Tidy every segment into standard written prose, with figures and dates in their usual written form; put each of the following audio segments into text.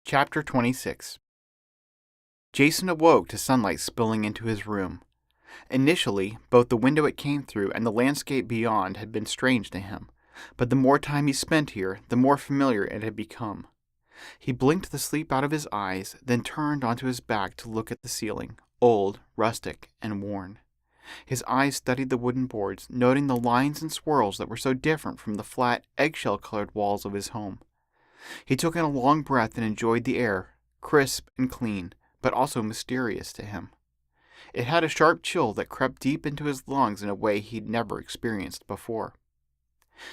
Chapter 26. Jason awoke to sunlight spilling into his room. Initially, both the window it came through and the landscape beyond had been strange to him, but the more time he spent here, the more familiar it had become. He blinked the sleep out of his eyes, then turned onto his back to look at the ceiling, old, rustic, and worn. His eyes studied the wooden boards, noting the lines and swirls that were so different from the flat, eggshell-colored walls of his home. He took in a long breath and enjoyed the air, crisp and clean, but also mysterious to him. It had a sharp chill that crept deep into his lungs in a way he'd never experienced before.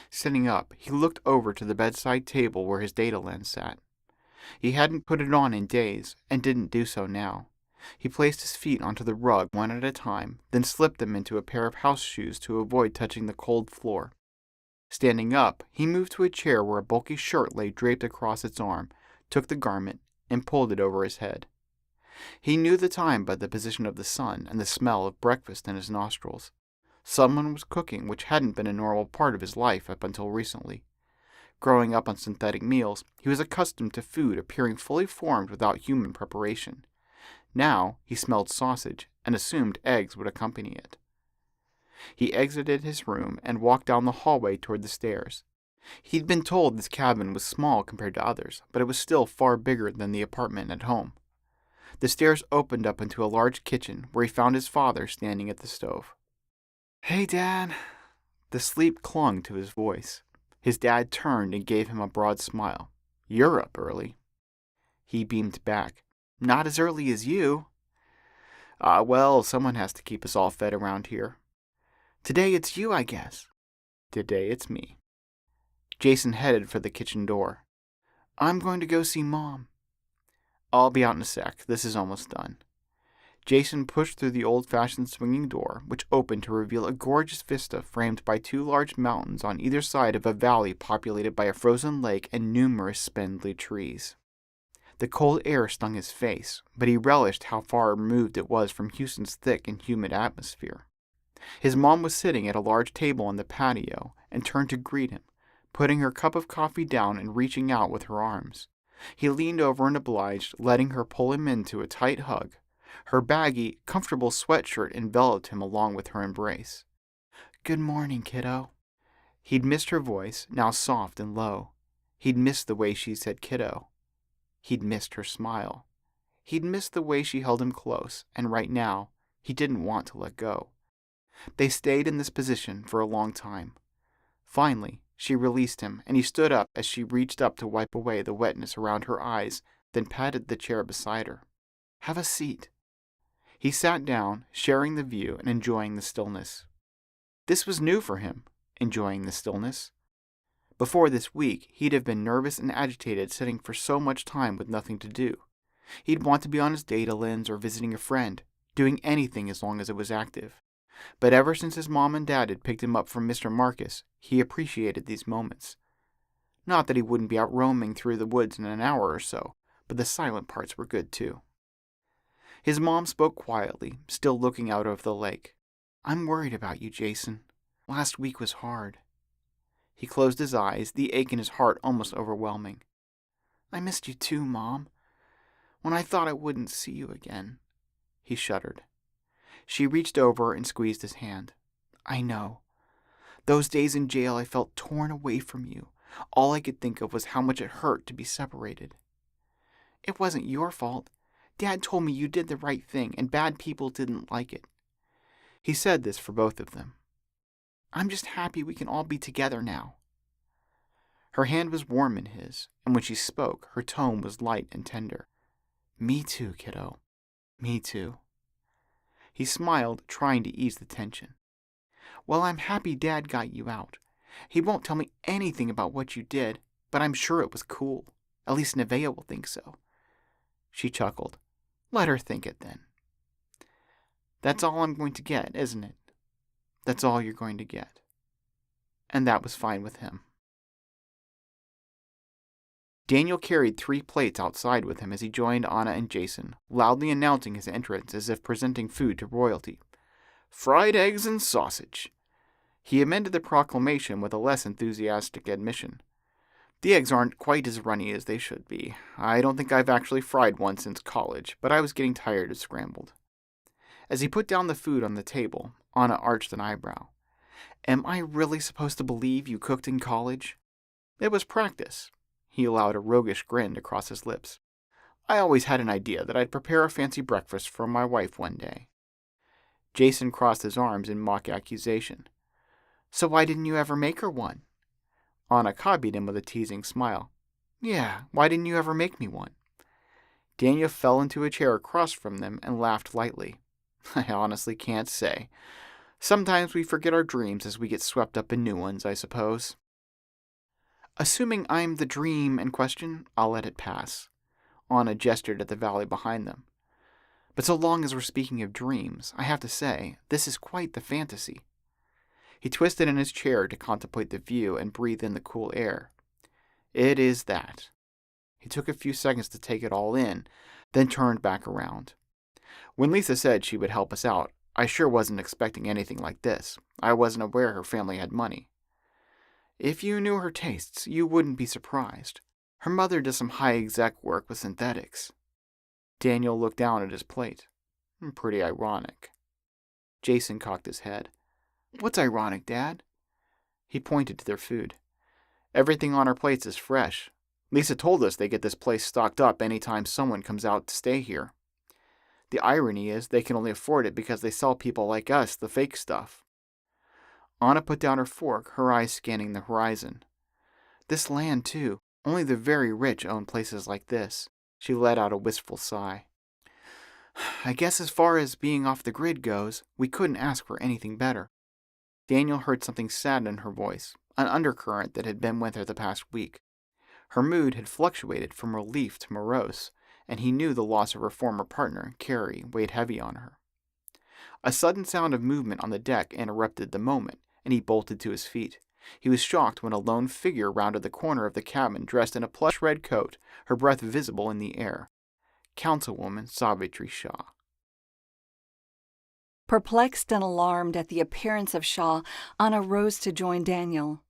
Sitting up, he looked over to the bedside table where his data lens sat. He hadn't put it on in days, and didn't do so now. He placed his feet onto the rug one at a time, then slipped them into a pair of house shoes to avoid touching the cold floor. Standing up, he moved to a chair where a bulky shirt lay draped across its arm, took the garment, and pulled it over his head. He knew the time by the position of the sun and the smell of breakfast in his nostrils. Someone was cooking, which hadn't been a normal part of his life up until recently. Growing up on synthetic meals, he was accustomed to food appearing fully formed without human preparation. Now he smelled sausage and assumed eggs would accompany it. He exited his room and walked down the hallway toward the stairs. He'd been told this cabin was small compared to others, but it was still far bigger than the apartment at home. The stairs opened up into a large kitchen where he found his father standing at the stove. "Hey, Dad." The sleep clung to his voice. His dad turned and gave him a broad smile. "You're up early." He beamed back. "Not as early as you." Well, someone has to keep us all fed around here." "Today it's you, I guess." "Today it's me." Jason headed for the kitchen door. "I'm going to go see Mom." "I'll be out in a sec. This is almost done." Jason pushed through the old-fashioned swinging door, which opened to reveal a gorgeous vista framed by two large mountains on either side of a valley populated by a frozen lake and numerous spindly trees. The cold air stung his face, but he relished how far removed it was from Houston's thick and humid atmosphere. His mom was sitting at a large table on the patio and turned to greet him, putting her cup of coffee down and reaching out with her arms. He leaned over and obliged, letting her pull him into a tight hug. Her baggy, comfortable sweatshirt enveloped him along with her embrace. "Good morning, kiddo." He'd missed her voice, now soft and low. He'd missed the way she said kiddo. He'd missed her smile. He'd missed the way she held him close, and right now, he didn't want to let go. They stayed in this position for a long time. Finally, she released him, and he stood up as she reached up to wipe away the wetness around her eyes, then patted the chair beside her. "Have a seat." He sat down, sharing the view and enjoying the stillness. This was new for him, enjoying the stillness. Before this week, he'd have been nervous and agitated sitting for so much time with nothing to do. He'd want to be on his data lens or visiting a friend, doing anything as long as it was active. But ever since his mom and dad had picked him up from Mr. Marcus, he appreciated these moments. Not that he wouldn't be out roaming through the woods in an hour or so, but the silent parts were good too. His mom spoke quietly, still looking out over the lake. "I'm worried about you, Jason. Last week was hard." He closed his eyes, the ache in his heart almost overwhelming. "I missed you too, Mom. When I thought I wouldn't see you again." He shuddered. She reached over and squeezed his hand. "I know. Those days in jail I felt torn away from you. All I could think of was how much it hurt to be separated." "It wasn't your fault. Dad told me you did the right thing, and bad people didn't like it." He said this for both of them. "I'm just happy we can all be together now." Her hand was warm in his, and when she spoke, her tone was light and tender. "Me too, kiddo. Me too." He smiled, trying to ease the tension. "Well, I'm happy Dad got you out. He won't tell me anything about what you did, but I'm sure it was cool. At least Nevaeh will think so." She chuckled. "Let her think it then." "That's all I'm going to get, isn't it?" "That's all you're going to get." And that was fine with him. Daniel carried 3 plates outside with him as he joined Anna and Jason, loudly announcing his entrance as if presenting food to royalty. "Fried eggs and sausage." He amended the proclamation with a less enthusiastic admission. The eggs aren't quite as runny as they should be. I don't think I've actually fried one since college, but I was getting tired of scrambled. As he put down the food on the table, Anna arched an eyebrow. Am I really supposed to believe you cooked in college? It was practice. He allowed a roguish grin to cross his lips. I always had an idea that I'd prepare a fancy breakfast for my wife one day. Jason crossed his arms in mock accusation. So why didn't you ever make her one? Anna copied him with a teasing smile. Yeah, why didn't you ever make me one? Daniel fell into a chair across from them and laughed lightly. I honestly can't say. Sometimes we forget our dreams as we get swept up in new ones, I suppose. Assuming I'm the dream in question, I'll let it pass. Anna gestured at the valley behind them. But so long as we're speaking of dreams, I have to say, this is quite the fantasy. He twisted in his chair to contemplate the view and breathe in the cool air. It is that. He took a few seconds to take it all in, then turned back around. When Lisa said she would help us out, I sure wasn't expecting anything like this. I wasn't aware her family had money. If you knew her tastes, you wouldn't be surprised. Her mother does some high-exec work with synthetics. Daniel looked down at his plate. Pretty ironic. Jason cocked his head. What's ironic, Dad? He pointed to their food. Everything on our plates is fresh. Lisa told us they get this place stocked up anytime someone comes out to stay here. The irony is they can only afford it because they sell people like us the fake stuff. Anna put down her fork, her eyes scanning the horizon. This land, too. Only the very rich own places like this. She let out a wistful sigh. I guess as far as being off the grid goes, we couldn't ask for anything better. Daniel heard something sad in her voice, an undercurrent that had been with her the past week. Her mood had fluctuated from relief to morose, and he knew the loss of her former partner, Carrie, weighed heavy on her. A sudden sound of movement on the deck interrupted the moment, and he bolted to his feet. He was shocked when a lone figure rounded the corner of the cabin dressed in a plush red coat, her breath visible in the air. Councilwoman Savitri Shaw. Perplexed and alarmed at the appearance of Shaw, Anna rose to join Daniel.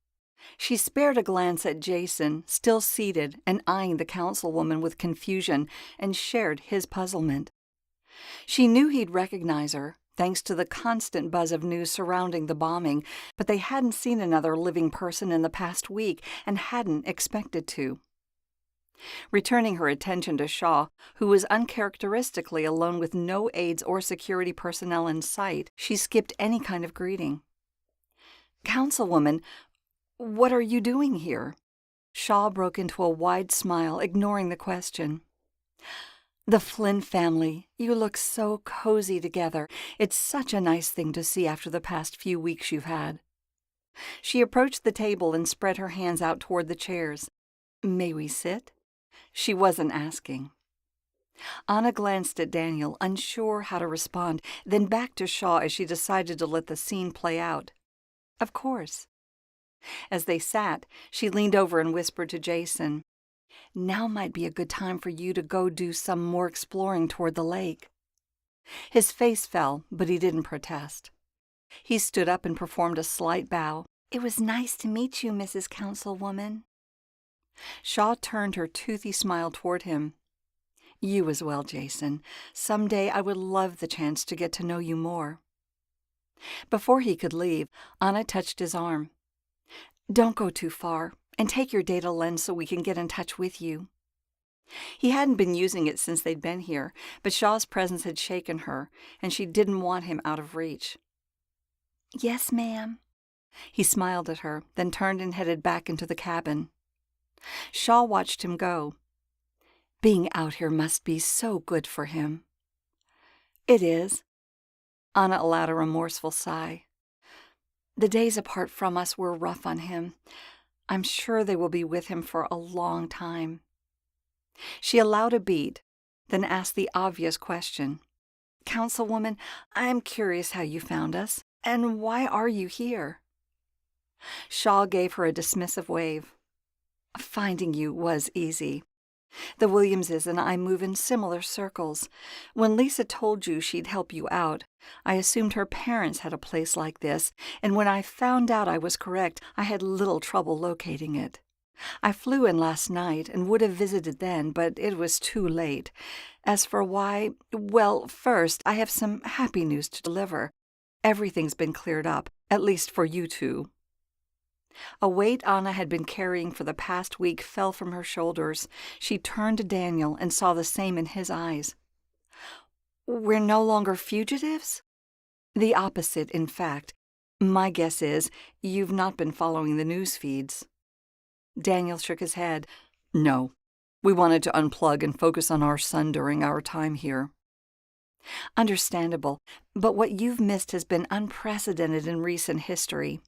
She spared a glance at Jason, still seated and eyeing the councilwoman with confusion, and shared his puzzlement. She knew he'd recognize her, thanks to the constant buzz of news surrounding the bombing, but they hadn't seen another living person in the past week and hadn't expected to. Returning her attention to Shaw, who was uncharacteristically alone with no aides or security personnel in sight, she skipped any kind of greeting. "Councilwoman, what are you doing here?" Shaw broke into a wide smile, ignoring the question. "The Flynn family. You look so cozy together. It's such a nice thing to see after the past few weeks you've had." She approached the table and spread her hands out toward the chairs. "May we sit?" She wasn't asking. Anna glanced at Daniel, unsure how to respond, then back to Shaw as she decided to let the scene play out. "Of course." As they sat, she leaned over and whispered to Jason, "Now might be a good time for you to go do some more exploring toward the lake." His face fell, but he didn't protest. He stood up and performed a slight bow. "It was nice to meet you, Mrs. Councilwoman." Shaw turned her toothy smile toward him. "You as well, Jason. Someday I would love the chance to get to know you more." Before he could leave, Anna touched his arm. "Don't go too far, and take your data lens so we can get in touch with you." He hadn't been using it since they'd been here, but Shaw's presence had shaken her, and she didn't want him out of reach. "Yes, ma'am." He smiled at her, then turned and headed back into the cabin. Shaw watched him go. Being out here must be so good for him. "It is." Anna allowed a remorseful sigh. "The days apart from us were rough on him. I'm sure they will be with him for a long time." She allowed a beat, then asked the obvious question. "Councilwoman, I'm curious how you found us, and why are you here?" Shaw gave her a dismissive wave. "Finding you was easy. The Williamses and I move in similar circles. When Lisa told you she'd help you out, I assumed her parents had a place like this, and when I found out I was correct, I had little trouble locating it. I flew in last night and would have visited then, but it was too late. As for why, well, first, I have some happy news to deliver. Everything's been cleared up, at least for you two." A weight Anna had been carrying for the past week fell from her shoulders. She turned to Daniel and saw the same in his eyes. "We're no longer fugitives?" "The opposite, in fact. My guess is you've not been following the news feeds." Daniel shook his head. "No. We wanted to unplug and focus on our son during our time here." "Understandable, but what you've missed has been unprecedented in recent history.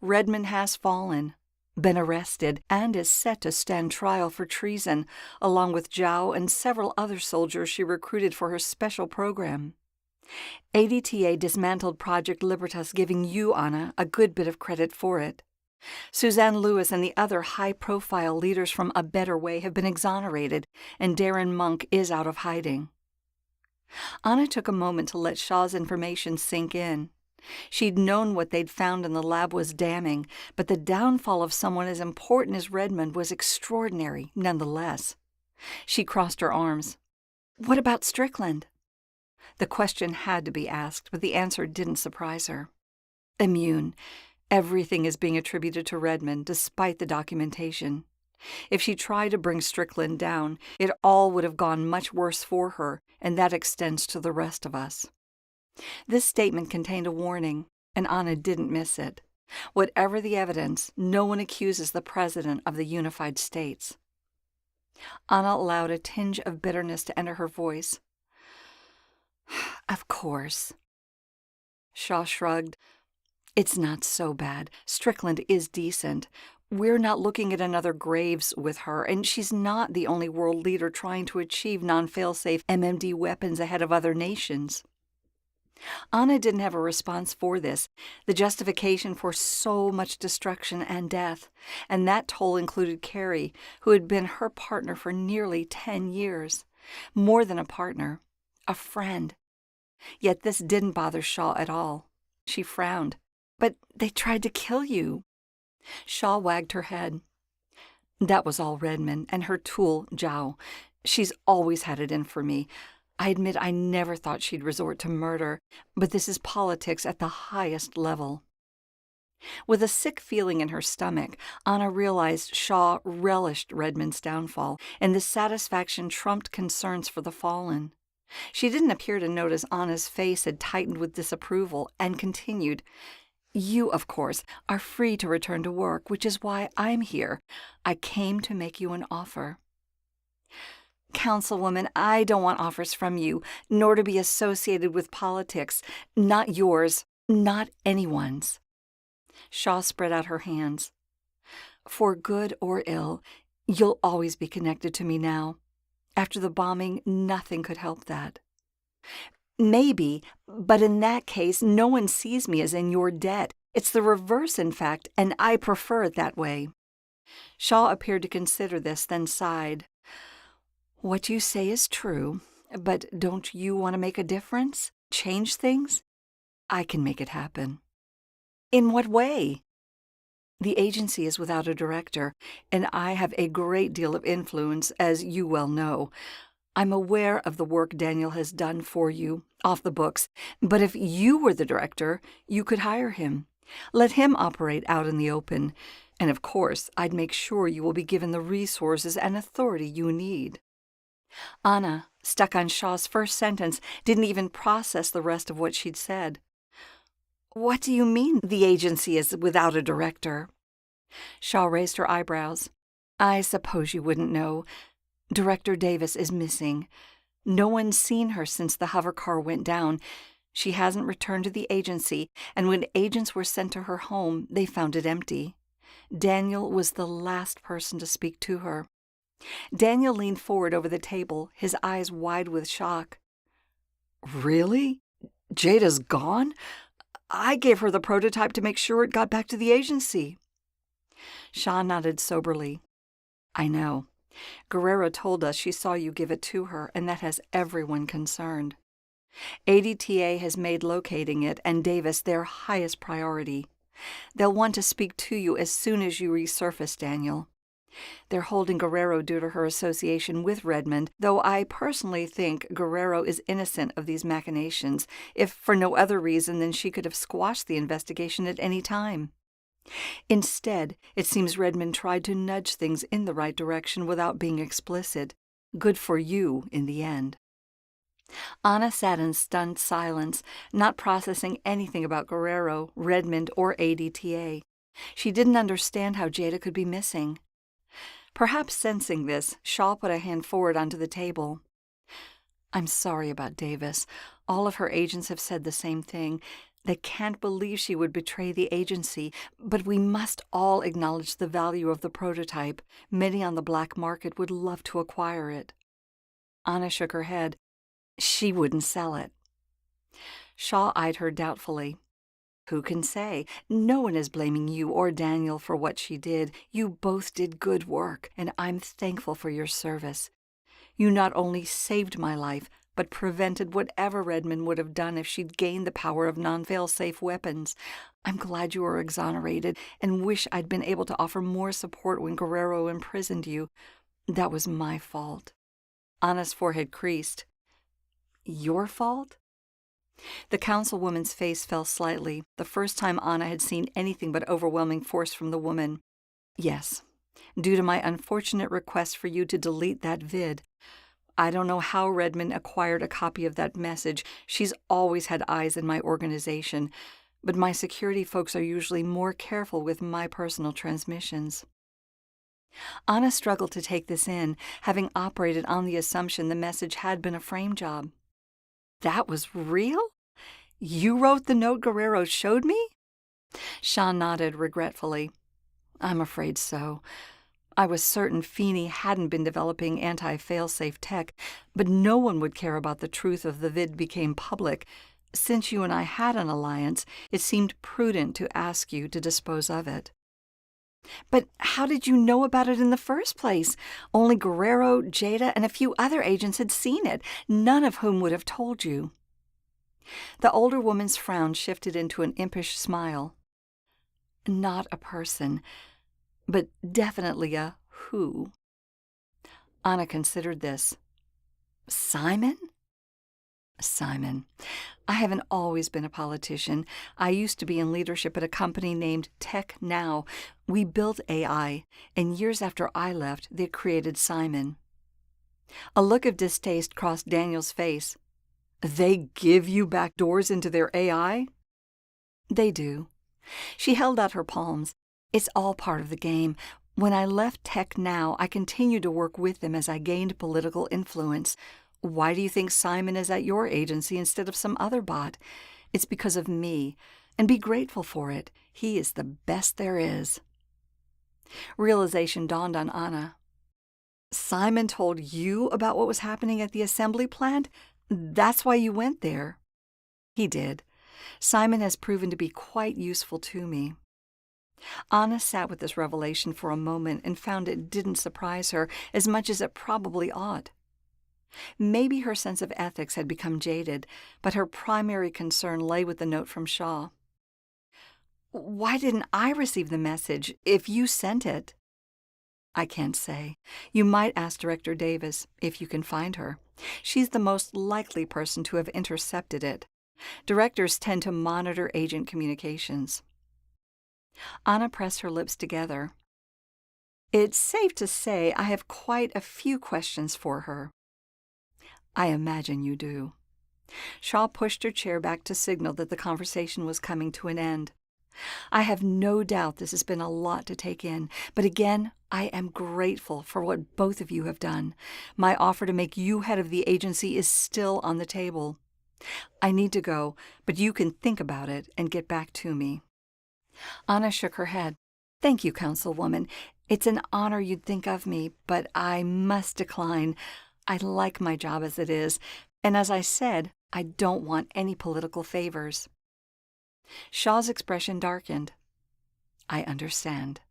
Redmond has fallen, been arrested, and is set to stand trial for treason, along with Zhao and several other soldiers she recruited for her special program. ADTA dismantled Project Libertas, giving you, Anna, a good bit of credit for it. Suzanne Lewis and the other high-profile leaders from A Better Way have been exonerated, and Darren Monk is out of hiding." Anna took a moment to let Shaw's information sink in. She'd known what they'd found in the lab was damning, but the downfall of someone as important as Redmond was extraordinary, nonetheless. She crossed her arms. "What about Strickland?" The question had to be asked, but the answer didn't surprise her. "Immune. Everything is being attributed to Redmond, despite the documentation. If she tried to bring Strickland down, it all would have gone much worse for her, and that extends to the rest of us." This statement contained a warning, and Anna didn't miss it. Whatever the evidence, no one accuses the President of the Unified States. Anna allowed a tinge of bitterness to enter her voice. "Of course." Shaw shrugged. "It's not so bad. Strickland is decent. We're not looking at another Graves with her, and she's not the only world leader trying to achieve non-failsafe MMD weapons ahead of other nations." Anna didn't have a response for this, the justification for so much destruction and death, and that toll included Carrie, who had been her partner for nearly 10 years. More than a partner, a friend. Yet this didn't bother Shaw at all. She frowned. "But they tried to kill you." Shaw wagged her head. "That was all Redmond and her tool, Zhao. She's always had it in for me. I admit I never thought she'd resort to murder, but this is politics at the highest level." With a sick feeling in her stomach, Anna realized Shaw relished Redmond's downfall, and the satisfaction trumped concerns for the fallen. She didn't appear to notice Anna's face had tightened with disapproval, and continued, "You, of course, are free to return to work, which is why I'm here. I came to make you an offer." "Councilwoman, I don't want offers from you, nor to be associated with politics. Not yours, not anyone's." Shaw spread out her hands. "For good or ill, you'll always be connected to me now. After the bombing, nothing could help that." "Maybe, but in that case, no one sees me as in your debt. It's the reverse, in fact, and I prefer it that way." Shaw appeared to consider this, then sighed. "What you say is true, but don't you want to make a difference? Change things? I can make it happen." "In what way?" "The agency is without a director, and I have a great deal of influence, as you well know. I'm aware of the work Daniel has done for you, off the books, but if you were the director, you could hire him. Let him operate out in the open, and of course, I'd make sure you will be given the resources and authority you need." Anna, stuck on Shaw's first sentence, didn't even process the rest of what she'd said. "What do you mean the agency is without a director?" Shaw raised her eyebrows. "I suppose you wouldn't know. Director Davis is missing. No one's seen her since the hover car went down. She hasn't returned to the agency, and when agents were sent to her home, they found it empty. Daniel was the last person to speak to her." Daniel leaned forward over the table, his eyes wide with shock. "Really? Jada's gone? I gave her the prototype to make sure it got back to the agency." Shaw nodded soberly. "I know. Guerrero told us she saw you give it to her, and that has everyone concerned. ADTA has made locating it and Davis their highest priority. They'll want to speak to you as soon as you resurface, Daniel. They're holding Guerrero due to her association with Redmond, though I personally think Guerrero is innocent of these machinations, if for no other reason than she could have squashed the investigation at any time. Instead, it seems Redmond tried to nudge things in the right direction without being explicit. Good for you in the end. Anna sat in stunned silence, not processing anything about Guerrero, Redmond, or ADTA. She didn't understand how Jada could be missing. Perhaps sensing this, Shaw put a hand forward onto the table. I'm sorry about Davis. All of her agents have said the same thing. They can't believe she would betray the agency, but we must all acknowledge the value of the prototype. Many on the black market would love to acquire it. Anna shook her head. She wouldn't sell it. Shaw eyed her doubtfully. Who can say? No one is blaming you or Daniel for what she did. You both did good work, and I'm thankful for your service. You not only saved my life, but prevented whatever Redmond would have done if she'd gained the power of non-failsafe weapons. I'm glad you were exonerated, and wish I'd been able to offer more support when Guerrero imprisoned you. That was my fault. Anna's forehead creased. Your fault? The councilwoman's face fell slightly, the first time Anna had seen anything but overwhelming force from the woman. Yes, due to my unfortunate request for you to delete that vid. I don't know how Redmond acquired a copy of that message. She's always had eyes in my organization, but my security folks are usually more careful with my personal transmissions. Anna struggled to take this in, having operated on the assumption the message had been a frame job. That was real? You wrote the note Guerrero showed me? Shaw nodded regretfully. I'm afraid so. I was certain Feeney hadn't been developing anti-failsafe tech, but no one would care about the truth if the vid became public. Since you and I had an alliance, it seemed prudent to ask you to dispose of it. But how did you know about it in the first place? Only Guerrero, Jada, and a few other agents had seen it, none of whom would have told you. The older woman's frown shifted into an impish smile. Not a person, but definitely a who. Anna considered this. Simon? Simon. I haven't always been a politician. I used to be in leadership at a company named Tech Now. We built AI, and years after I left, they created Simon. A look of distaste crossed Daniel's face. They give you back doors into their AI? They do. She held out her palms. It's all part of the game. When I left Tech Now, I continued to work with them as I gained political influence. Why do you think Simon is at your agency instead of some other bot? It's because of me, and be grateful for it. He is the best there is. Realization dawned on Anna. Simon told you about what was happening at the assembly plant? That's why you went there. He did. Simon has proven to be quite useful to me. Anna sat with this revelation for a moment and found it didn't surprise her as much as it probably ought. Maybe her sense of ethics had become jaded, but her primary concern lay with the note from Shaw. Why didn't I receive the message if you sent it? I can't say. You might ask Director Davis, if you can find her. She's the most likely person to have intercepted it. Directors tend to monitor agent communications. Anna pressed her lips together. It's safe to say I have quite a few questions for her. I imagine you do. Shaw pushed her chair back to signal that the conversation was coming to an end. I have no doubt this has been a lot to take in, but again, I am grateful for what both of you have done. My offer to make you head of the agency is still on the table. I need to go, but you can think about it and get back to me. Anna shook her head. Thank you, Councilwoman. It's an honor you'd think of me, but I must decline. I like my job as it is, and as I said, I don't want any political favors. Shaw's expression darkened. I understand.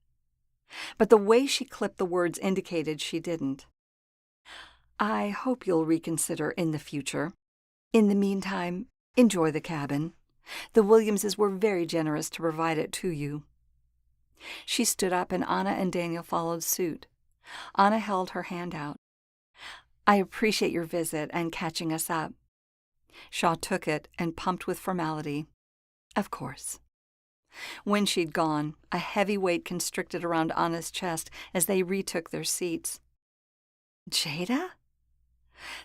But the way she clipped the words indicated she didn't. I hope you'll reconsider in the future. In the meantime, enjoy the cabin. The Williamses were very generous to provide it to you. She stood up, and Anna and Daniel followed suit. Anna held her hand out. I appreciate your visit and catching us up. Shaw took it and pumped with formality. Of course. When she'd gone, a heavy weight constricted around Anna's chest as they retook their seats. Jada?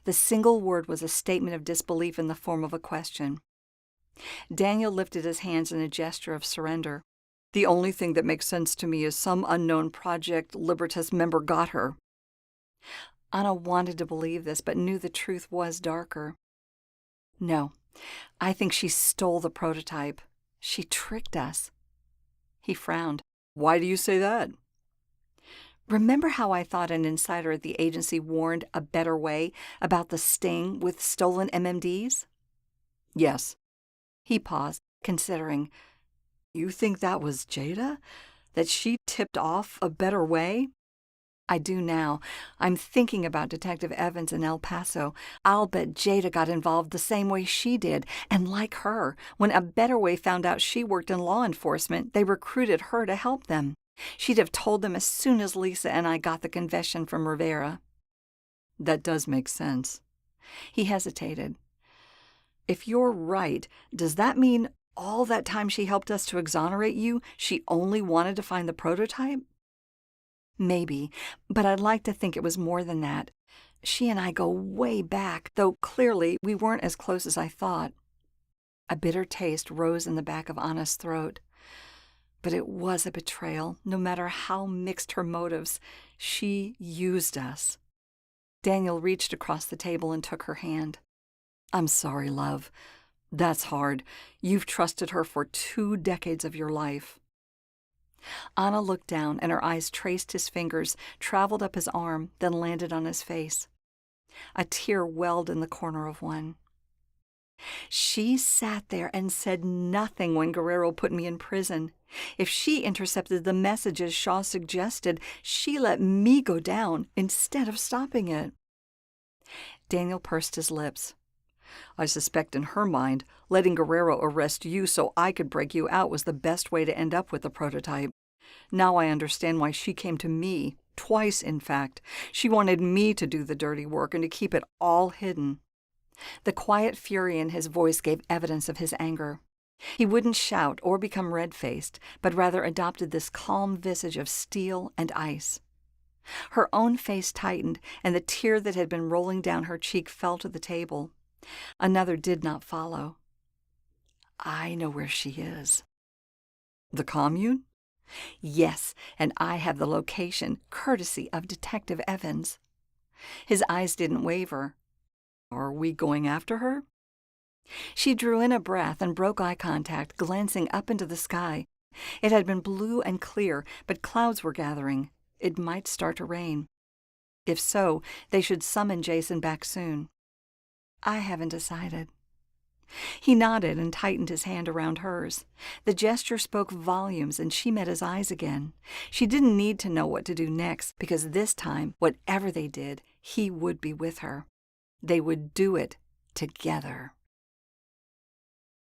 The single word was a statement of disbelief in the form of a question. Daniel lifted his hands in a gesture of surrender. The only thing that makes sense to me is some unknown Project Libertas member got her. Anna wanted to believe this, but knew the truth was darker. No, I think she stole the prototype. She tricked us. He frowned. Why do you say that? Remember how I thought an insider at the agency warned a better way about the sting with stolen MMDs? Yes. He paused, considering. You think that was Jada? That she tipped off a better way? I do now. I'm thinking about Detective Evans in El Paso. I'll bet Jada got involved the same way she did. And like her, when a better way found out she worked in law enforcement, they recruited her to help them. She'd have told them as soon as Lisa and I got the confession from Rivera. That does make sense. He hesitated. If you're right, does that mean all that time she helped us to exonerate you, she only wanted to find the prototype? Maybe, but I'd like to think it was more than that. She and I go way back, though clearly we weren't as close as I thought. A bitter taste rose in the back of Anna's throat. But it was a betrayal, no matter how mixed her motives. She used us. Daniel reached across the table and took her hand. I'm sorry, love. That's hard. You've trusted her for 2 decades of your life. Anna looked down, and her eyes traced his fingers, traveled up his arm, then landed on his face. A tear welled in the corner of one. She sat there and said nothing when Guerrero put me in prison. If she intercepted the messages Shaw suggested, she let me go down instead of stopping it. Daniel pursed his lips. I suspect in her mind, letting Guerrero arrest you so I could break you out was the best way to end up with the prototype. Now I understand why she came to me, twice in fact. She wanted me to do the dirty work and to keep it all hidden. The quiet fury in his voice gave evidence of his anger. He wouldn't shout or become red-faced, but rather adopted this calm visage of steel and ice. Her own face tightened, and the tear that had been rolling down her cheek fell to the table. Another did not follow. I know where she is. The commune? Yes, and I have the location, courtesy of Detective Evans. His eyes didn't waver. Are we going after her? She drew in a breath and broke eye contact, glancing up into the sky. It had been blue and clear, but clouds were gathering. It might start to rain. If so, they should summon Jason back soon. I haven't decided. He nodded and tightened his hand around hers. The gesture spoke volumes, and she met his eyes again. She didn't need to know what to do next, because this time, whatever they did, he would be with her. They would do it together.